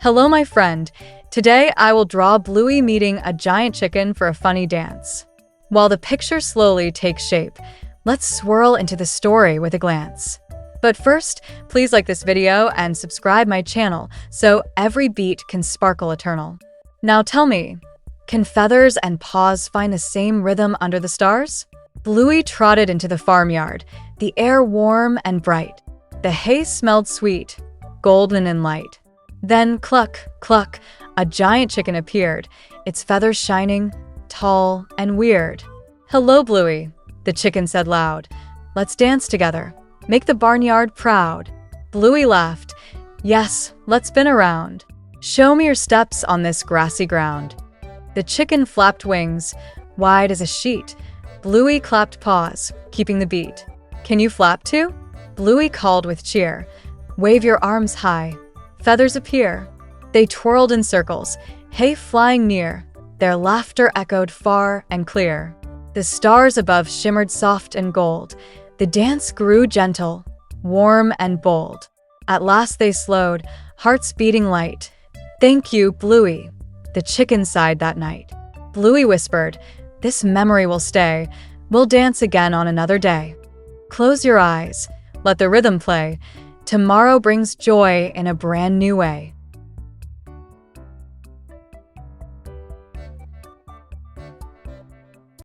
Hello, my friend. Today, I will draw Bluey meeting a giant chicken for a funny dance. While the picture slowly takes shape, let's swirl into the story with a glance. But first, please like this video and subscribe my channel so every beat can sparkle eternal. Now tell me, can feathers and paws find the same rhythm under the stars? Bluey trotted into the farmyard, the air warm and bright. The hay smelled sweet, golden and light. Then cluck, cluck, a giant chicken appeared, its feathers shining, tall and weird. "Hello, Bluey," the chicken said loud. "Let's dance together. Make the barnyard proud." Bluey laughed. "Yes, let's spin around. Show me your steps on this grassy ground." The chicken flapped wings, wide as a sheet. Bluey clapped paws, keeping the beat. "Can you flap too?" Bluey called with cheer. "Wave your arms high. Feathers appear." They twirled in circles, hay flying near. Their laughter echoed far and clear. The stars above shimmered soft and gold. The dance grew gentle, warm and bold. At last they slowed, hearts beating light. "Thank you, Bluey," the chicken sighed that night. Bluey whispered, "This memory will stay. We'll dance again on another day." Close your eyes, let the rhythm play. Tomorrow brings joy in a brand new way.